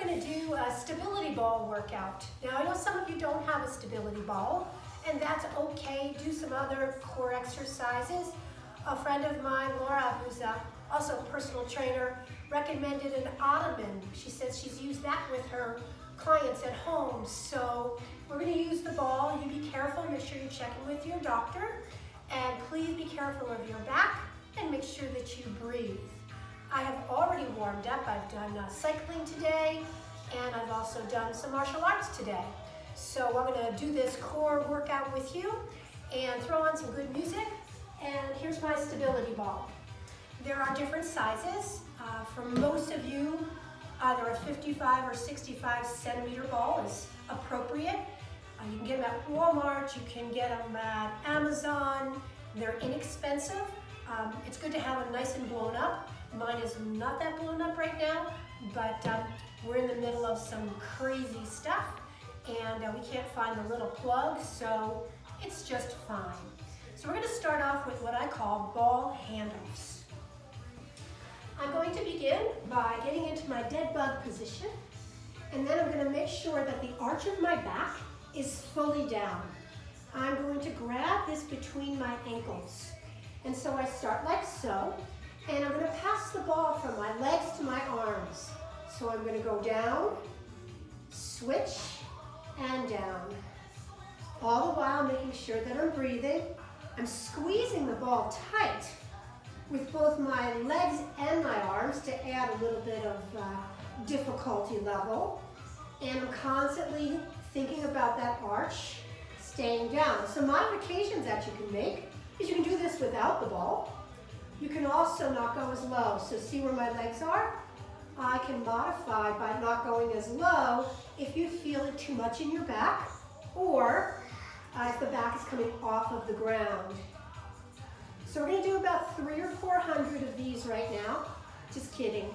going to do a stability ball workout. Now I know some of you don't have a stability ball, and that's okay. Do some other core exercises. A friend of mine, Laura, who's also a personal trainer, recommended an ottoman. She says she's used that with her clients at home. So we're going to use the ball. You be careful, make sure you're checking with your doctor, and please be careful of your back and make sure that you breathe. I have already warmed up. I've done cycling today, and I've also done some martial arts today. So we're going to do this core workout with you and throw on some good music. And here's my stability ball. There are different sizes. For most of you, either a 55 or 65 centimeter ball is appropriate. You can get them at Walmart, you can get them at Amazon. They're inexpensive. It's good to have them nice and blown up. Mine is not that blown up right now, but we're in the middle of some crazy stuff, and we can't find the little plug, so it's just fine. So we're going to start off with what I call ball handoffs. I'm going to begin by getting into my dead bug position, and then I'm going to make sure that the arch of my back is fully down. I'm going to grab this between my ankles. And so I start like so, and I'm going to pass the ball from my legs to my arms. So I'm going to go down, switch, and down. All the while making sure that I'm breathing. I'm squeezing the ball tight with both my legs and my arms to add a little bit of difficulty level. And I'm constantly thinking about that arch staying down. Some modifications that you can make is you can do this without the ball. You can also not go as low. So see where my legs are? I can modify by not going as low if you feel it too much in your back, or if the back is coming off of the ground. So we're going to do about 300 or 400 of these right now. Just kidding.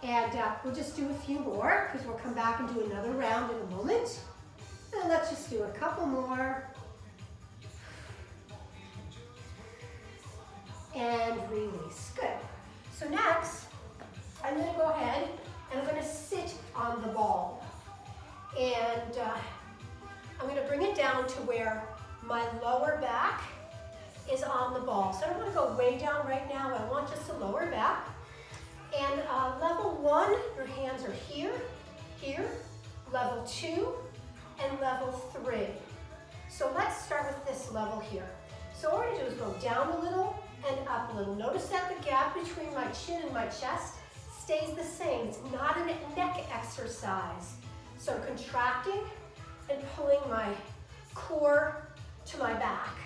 And we'll just do a few more because we'll come back and do another round in a moment. And let's just do a couple more. And release. Good. So next, I'm going to go ahead and I'm going to sit on the ball. And I'm going to bring it down to where my lower back is on the ball. So I don't want to go way down right now. I want just the lower back. And level 1, your hands are here, here. Level 2, and level 3. So let's start with this level here. So what we're going to do is go down a little and up a little. Notice that the gap between my chin and my chest stays the same. It's not a neck exercise. So I'm contracting and pulling my core to my back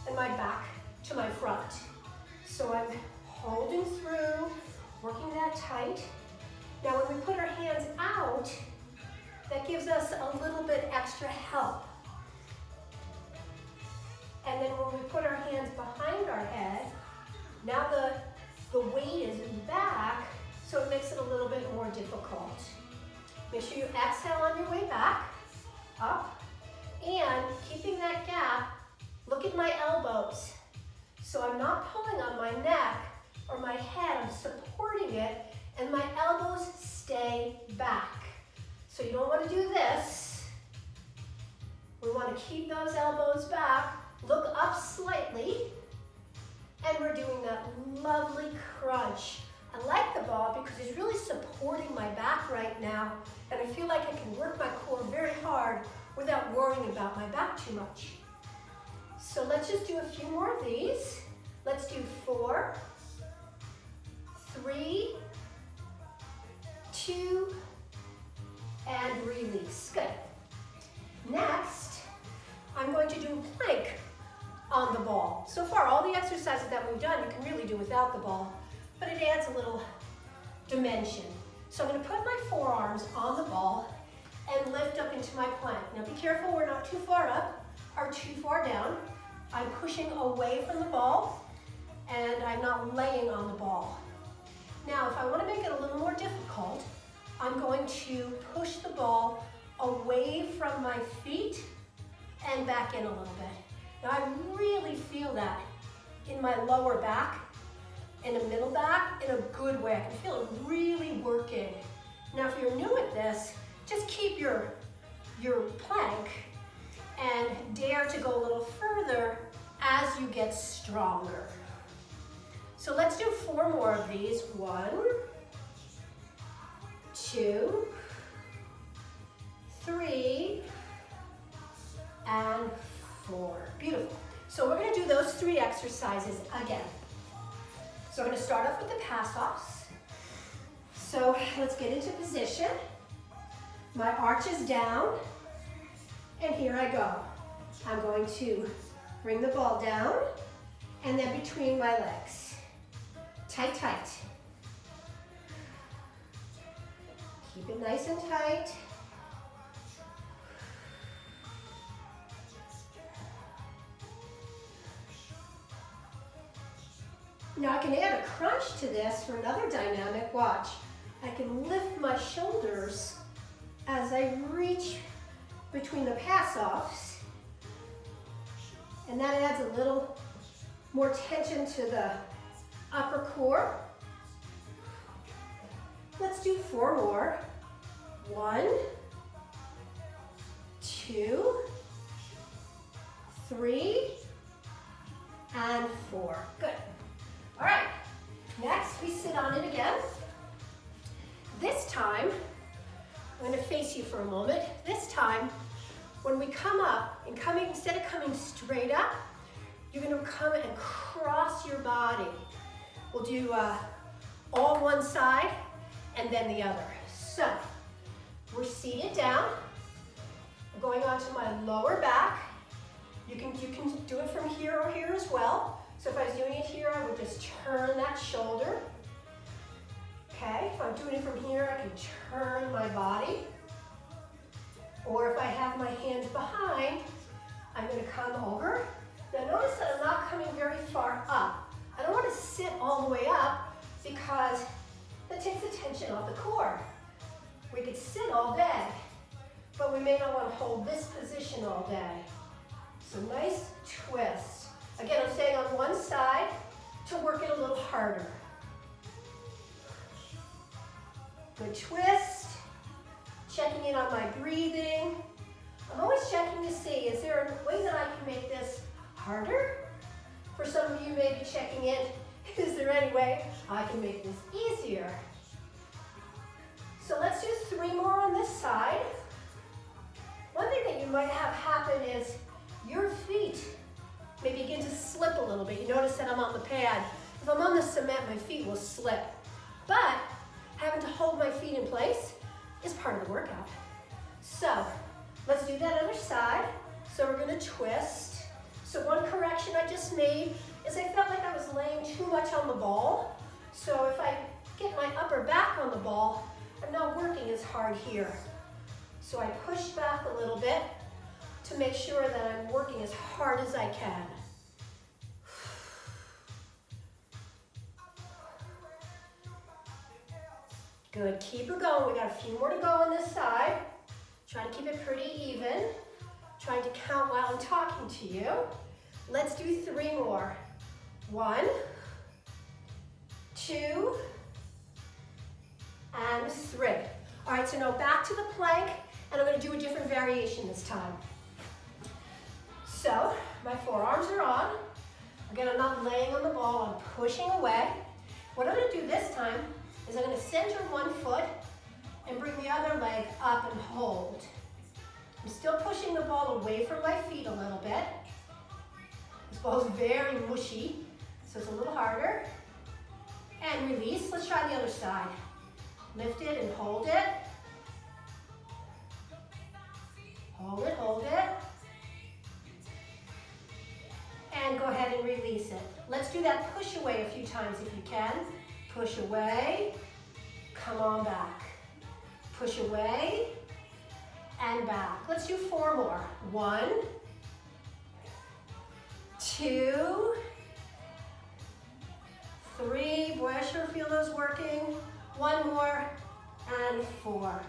and my back to my front. So I'm holding through, working that tight. Now when we put our hands out, that gives us a little bit extra help. And then when we put our hands behind our head, now the weight is back, so it makes it a little bit more difficult. Make sure you exhale on your way back, up, and keeping that gap, look at my elbows. So I'm not pulling on my neck or my head, I'm supporting it, and my elbows stay back. So you don't want to do this. We want to keep those elbows back, look up slightly, and we're doing that lovely crunch. I like the ball because it's really supporting my back right now, and I feel like I can work my core very hard without worrying about my back too much. So let's just do a few more of these. Let's do 4, 3, 2, and release. Good. Next, I'm going to do a plank on the ball. So far, all the exercises that we've done, you can really do without the ball, but it adds a little dimension. So I'm going to put my forearms on the ball and lift up into my plank. Now be careful, we're not too far up or too far down. I'm pushing away from the ball, and I'm not laying on the ball. Now, if I want to make it a little more difficult, I'm going to push the ball away from my feet and back in a little bit. Now, I really feel that in my lower back, in the middle back, in a good way. I can feel it really working Now, if you're new at this, just keep your plank and dare to go a little further as you get stronger. So let's do 4 more of these. 1, 2, 3, and 4. Beautiful. So we're going to do those 3 exercises again. So I'm going to start off with the pass-offs. So let's get into position. My arch is down, and here I go. I'm going to bring the ball down, and then between my legs. Tight, tight. Keep it nice and tight. Now I can add a crunch to this for another dynamic. Watch. I can lift my shoulders as I reach between the pass-offs. And that adds a little more tension to the upper core. Let's do 4 more. 1, 2, 3, and 4. Good. All right, next we sit on it again. This time, I'm going to face you for a moment. This time, when we come up, and instead of coming straight up, you're going to come and cross your body. We'll do all one side and then the other. So, we're seated down. I'm going onto my lower back. You can do it from here or here as well. So if I was doing it here, I would just turn that shoulder. Okay, if I'm doing it from here, I can turn my body. Or if I have my hands behind, I'm going to come over. Now notice that I'm not coming very far up. I don't want to sit all the way up because that takes the tension off the core. We could sit all day, but we may not want to hold this position all day. So nice twist. Again, I'm staying on one side to work it a little harder. Good twist. Checking in on my breathing. I'm always checking to see, is there a way that I can make this harder? For some of you, maybe checking in, is there any way I can make this easier? So let's do 3 more on this side. One thing that you might have happen is your feet may begin to slip a little bit. You notice that I'm on the pad. If I'm on the cement, my feet will slip. But having to hold my feet in place is part of the workout. So let's do that other side. So we're going to twist. So one correction I just made is I felt like I was laying too much on the ball. So if I get my upper back on the ball, I'm not working as hard here. So I push back a little bit to make sure that I'm working as hard as I can. Good, keep her going. We got a few more to go on this side. Try to keep it pretty even. Trying to count while I'm talking to you. Let's do 3 more. 1, 2, and 3. All right, so now back to the plank, and I'm going to do a different variation this time. So, my forearms are on. Again, I'm not laying on the ball, I'm pushing away. What I'm going to do this time is I'm going to center one foot and bring the other leg up and hold. I'm still pushing the ball away from my feet a little bit. This ball is very mushy, so it's a little harder. And release. Let's try the other side. Lift it and hold it. Hold it, hold it. And go ahead and release it. Let's do that push away a few times if you can. Push away, come on back. Push away, and back. Let's do 4 more. 1, 2, 3. Boy, I sure feel those working. 1 more, and 4.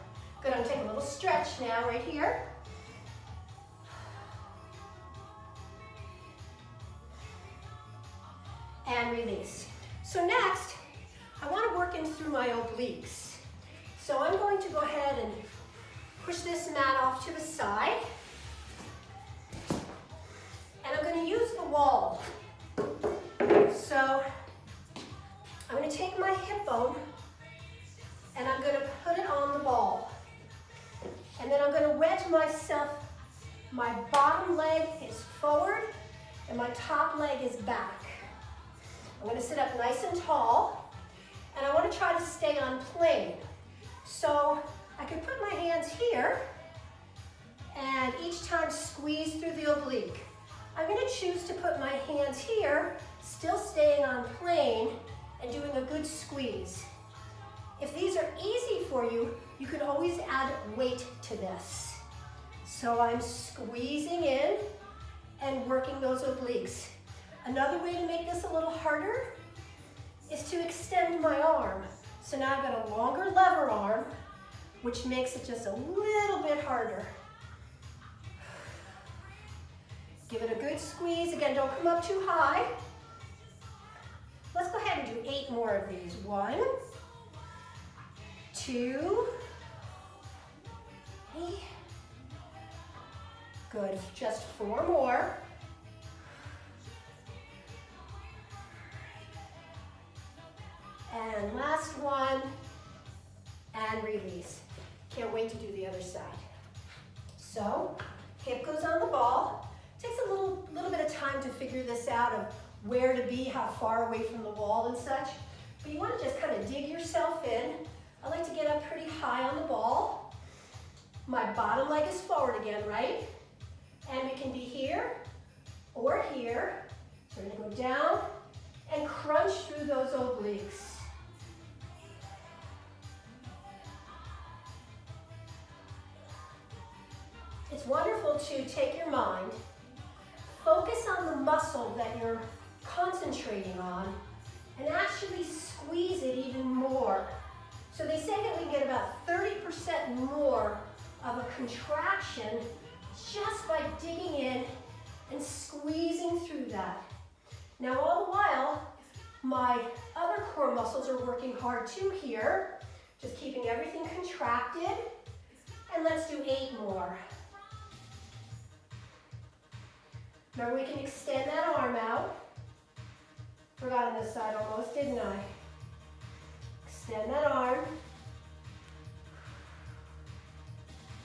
Good, I'm gonna take a little stretch now right here. And release. So next, I want to work in through my obliques. So I'm going to go ahead and push this mat off to the side. And I'm going to use the wall. So I'm going to take my hip bone and I'm going to put it on the ball. And then I'm going to wedge myself. My bottom leg is forward and my top leg is back. I'm going to sit up nice and tall, and I want to try to stay on plane. So I can put my hands here and each time squeeze through the oblique. I'm going to choose to put my hands here, still staying on plane and doing a good squeeze. If these are easy for you, you can always add weight to this. So I'm squeezing in and working those obliques. Another way to make this a little harder is to extend my arm. So now I've got a longer lever arm, which makes it just a little bit harder. Give it a good squeeze. Again, don't come up too high. Let's go ahead and do 8 more of these. 1, 2, 3. Good, just 4 more. And last one, and release. Can't wait to do the other side. So, hip goes on the ball. Takes a little bit of time to figure this out of where to be, how far away from the wall and such. But you want to just kind of dig yourself in. I like to get up pretty high on the ball. My bottom leg is forward again, right? And we can be here or here. So we're going to go down and crunch through those obliques. It's wonderful to take your mind, focus on the muscle that you're concentrating on, and actually squeeze it even more. So they say that we can get about 30% more of a contraction just by digging in and squeezing through that. Now all the while, my other core muscles are working hard too here, just keeping everything contracted. And let's do 8 more. Remember, we can extend that arm out. Forgot on this side almost, didn't I? Extend that arm.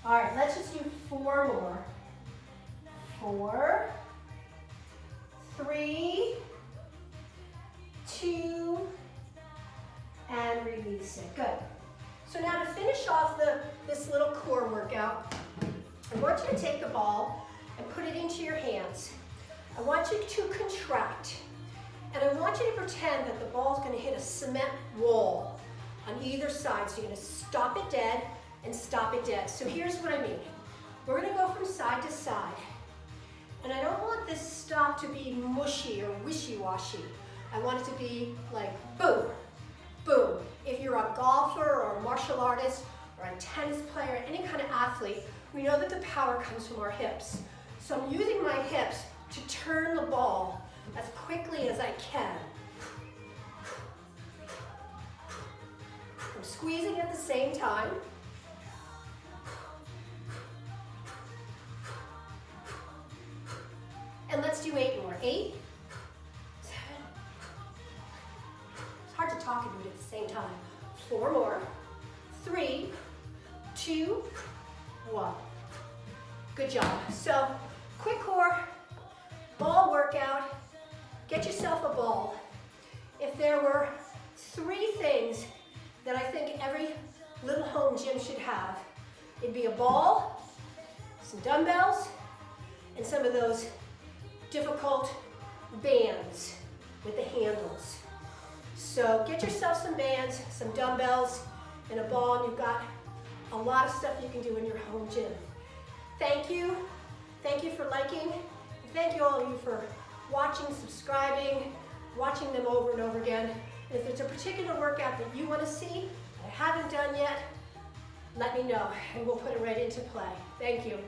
All right, let's just do 4 more. 4, 3, 2, and release it. Good. So now to finish off this little core workout, I want you to take the ball and put it into your hands. I want you to contract, and I want you to pretend that the ball is going to hit a cement wall on either side. So you're going to stop it dead and stop it dead. So here's what I mean. We're going to go from side to side. And I don't want this stop to be mushy or wishy-washy. I want it to be like boom, boom. If you're a golfer or a martial artist or a tennis player, any kind of athlete, we know that the power comes from our hips. So I'm using my hips to turn the ball as quickly as I can. I'm squeezing at the same time. And let's do 8 more. 8, 7. It's hard to talk and do it at the same time. 4 more. 3, 2, 1. Good job. So, quick core, ball workout. Get yourself a ball. If there were 3 things that I think every little home gym should have, it'd be a ball, some dumbbells, and some of those difficult bands with the handles. So get yourself some bands, some dumbbells, and a ball, and you've got a lot of stuff you can do in your home gym. Thank you. Thank you for liking. Thank you all of you for watching, subscribing, watching them over and over again. And if there's a particular workout that you want to see that I haven't done yet, let me know, and we'll put it right into play. Thank you.